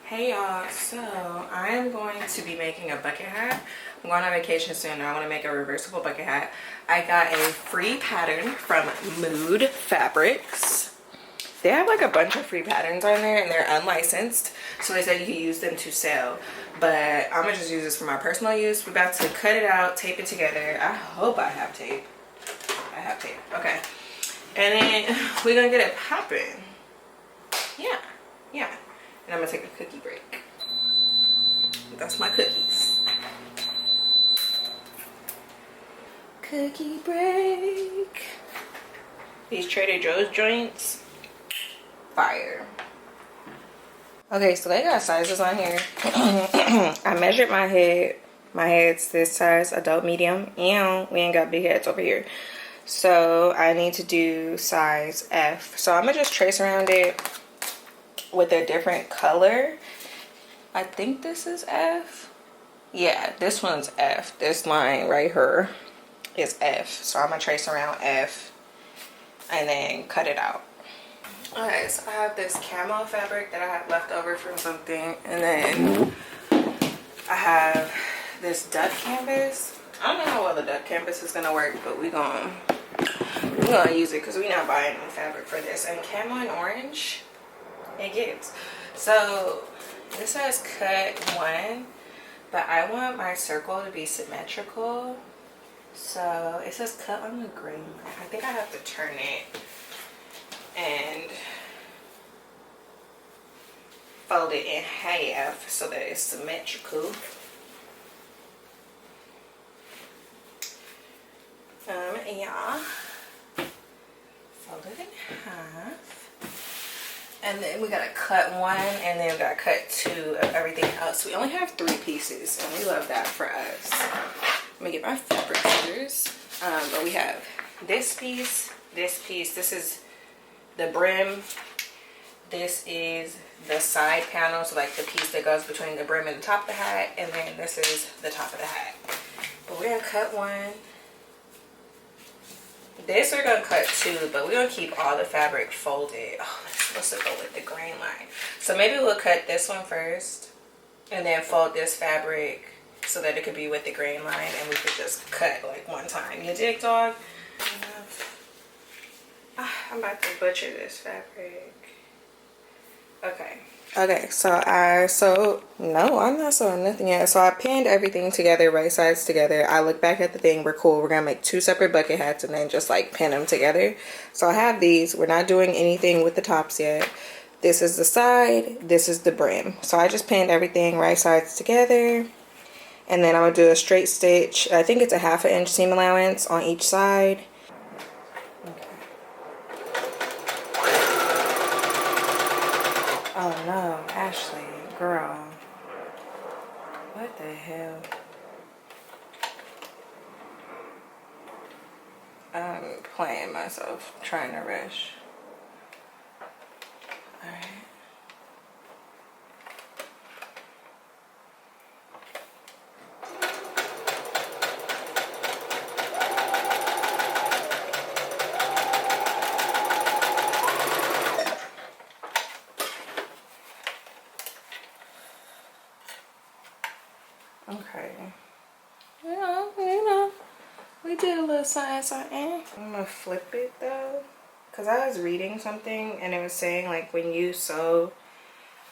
Hey y'all, so I am going to be making a bucket hat. I'm going on vacation soon and I want to make a reversible bucket hat. I got a free pattern from Mood Fabrics. They have like a bunch of free patterns on there and they're unlicensed, so they said you can use them to sell, but I'm gonna just use this for my personal use. We're about to cut it out, tape it together. I hope I have tape. I have tape. Okay, and then we're gonna get it popping. Yeah. And I'm gonna take a cookie break. That's my cookies. Cookie break. These Trader Joe's joints, fire. Okay, so they got sizes on here. I measured my head. My head's this size, adult medium. And we ain't got big heads over here. So I need to do size F. So I'm gonna just trace around it with a different color. I think this is F. Yeah, this one's F. This line right here is F. So I'm gonna trace around F and then cut it out. Okay, so I have this camo fabric that I have left over from something, and then I have this duck canvas. I don't know how well the duck canvas is gonna work, but we're gonna use it because we're not buying any fabric for this. And camo and orange, it gets. So this says cut 1, but I want my circle to be symmetrical. So it says cut on the green line. I think I have to turn it and fold it in half so that it's symmetrical. Yeah. Fold it in half. And then we gotta cut 1, and then we gotta cut 2 of everything else. We only have 3 pieces, and we love that for us. Let me get my fabric scissors. But we have this piece, this piece. This is the brim. This is the side panel, so like the piece that goes between the brim and the top of the hat. And then this is the top of the hat. But we're gonna cut 1. This we're gonna cut 2, but we're gonna keep all the fabric folded. Oh, it's supposed to go with the grain line. So maybe we'll cut this one first and then fold this fabric so that it could be with the grain line, and we could just cut like one time. You dig, dog? I'm about to butcher this fabric. Okay, so no, I'm not sewing nothing yet. So I pinned everything together, right sides together. I look back at the thing, we're cool. We're gonna make 2 separate bucket hats and then just like pin them together. So I have these. We're not doing anything with the tops yet. This is the side, this is the brim. So I just pinned everything right sides together. And then I'm gonna do a straight stitch. I think it's a 1/2 inch seam allowance on each side. Oh no, Ashley, girl. What the hell? I'm playing myself, trying to rush. Alright. Okay. We did a little something. I'm gonna flip it though, because I was reading something and it was saying like when you sew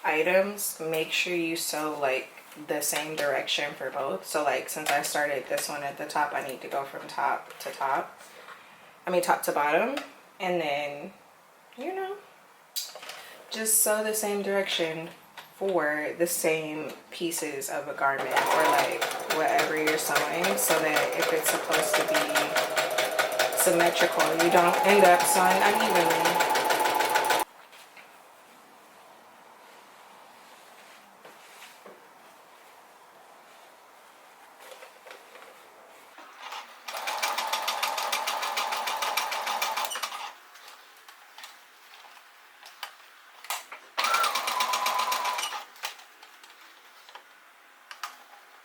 items, make sure you sew like the same direction for both. So like since I started this one at the top, I need to go from top to top. I mean top to bottom, and then just sew the same direction for the same pieces of a garment or like whatever you're sewing, so that if it's supposed to be symmetrical, you don't end up sewing unevenly.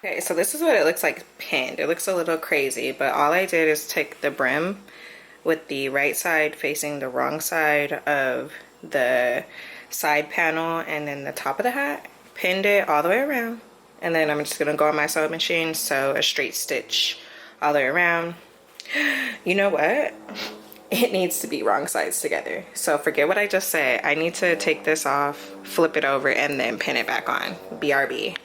Okay, so this is what it looks like pinned. It looks a little crazy, but all I did is take the brim with the right side facing the wrong side of the side panel and then the top of the hat, pinned it all the way around, and then I'm just gonna go on my sewing machine, sew a straight stitch all the way around. You know what? It needs to be wrong sides together. So forget what I just said. I need to take this off, flip it over, and then pin it back on. BRB.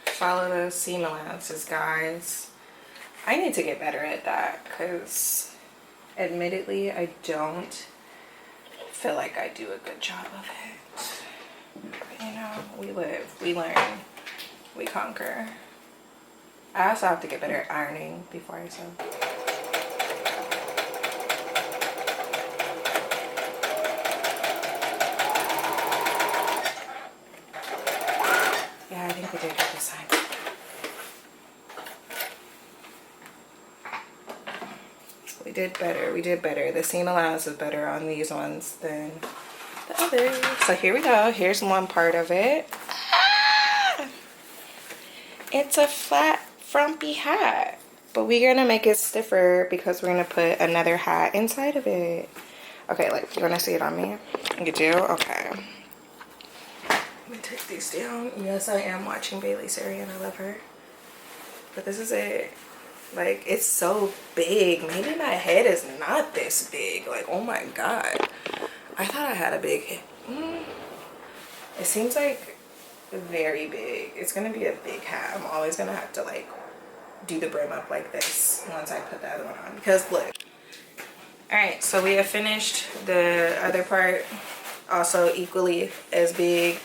Follow those seam allowances, guys. I need to get better at that because admittedly I don't feel like I do a good job of it. But, you know, we live, we learn, we conquer. I also have to get better at ironing before I sew. Yeah, I think we did good this time. We did better, we did better. The seam allowance is better on these ones than the others. So here we go, here's one part of it. Ah! It's a flat frumpy hat, but we're gonna make it stiffer because we're gonna put another hat inside of it. Okay, like, you wanna see it on me? You do? Okay. Let me take these down. Yes, I am watching Bailey Sari and I love her. But this is it. Like, it's so big. Maybe my head is not this big. Like, oh my god. I thought I had a big head. It seems like very big. It's gonna be a big hat. I'm always gonna have to like do the brim up like this once I put the other one on, because look. All right, so we have finished the other part, also equally as big,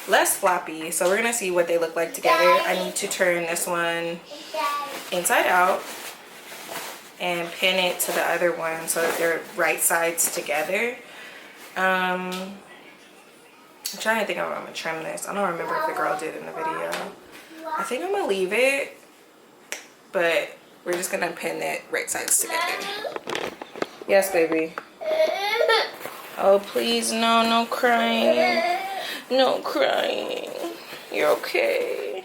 less floppy. So we're gonna see what they look like together. I need to turn this one inside out and pin it to the other one so that they're right sides together. I'm trying to think of how I'm gonna trim this. I don't remember if the girl did in the video. I think I'm gonna leave it, but we're just gonna pin it right sides together. Yes, baby. Oh, please, no crying. No crying. You're okay.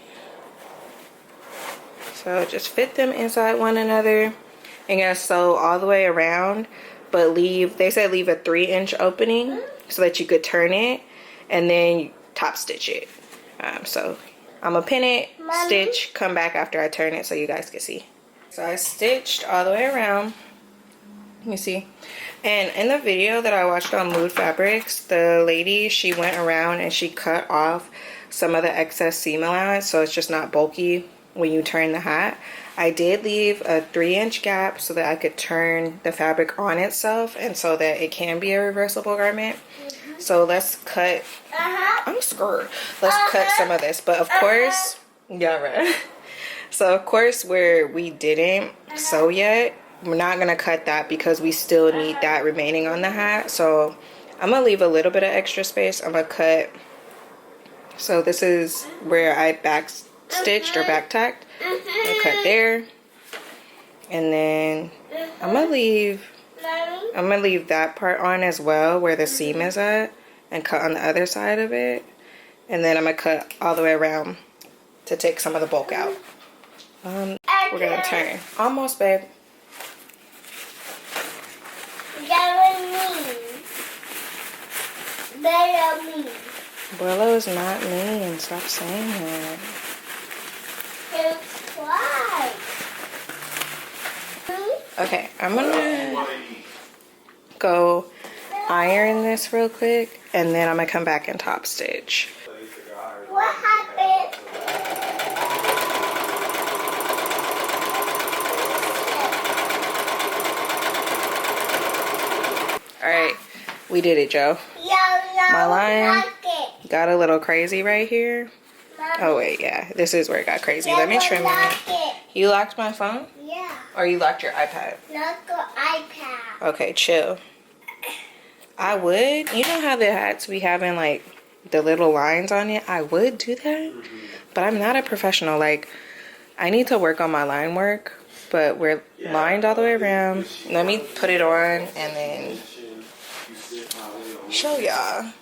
So just fit them inside one another. And gonna sew all the way around, but they said leave a 3-inch opening so that you could turn it and then top stitch it. So I'm gonna pin it, stitch, come back after I turn it so you guys can see. So I stitched all the way around. Let me see. And in the video that I watched on Mood Fabrics, the lady, she went around and she cut off some of the excess seam allowance so it's just not bulky when you turn the hat. I did leave a 3-inch gap so that I could turn the fabric on itself and so that it can be a reversible garment. So let's cut, I'm scared. Let's cut some of this. But of course, yeah, right. So of course where we didn't sew yet, we're not gonna cut that because we still need that remaining on the hat. So I'm gonna leave a little bit of extra space. I'm gonna cut, so this is where I back stitched or back tacked. I'm gonna cut there. And then I'm gonna leave that part on as well where the seam is at and cut on the other side of it. And then I'm gonna cut all the way around to take some of the bulk out. We're gonna turn. Almost, babe. Willow is not mean. Stop saying that. Okay, I'm gonna go iron this real quick and then I'm gonna come back and top stitch. What happened? Alright, we did it, Joe. My line got a little crazy right here. Oh wait, yeah, this is where it got crazy. Let me trim it. You locked my phone? Yeah. Or you locked your iPad? Not the iPad. Okay, chill. I would. You know how the hats be having like the little lines on it? I would do that, but I'm not a professional. Like, I need to work on my line work, but we're lined all the way around. Let me put it on and then show y'all.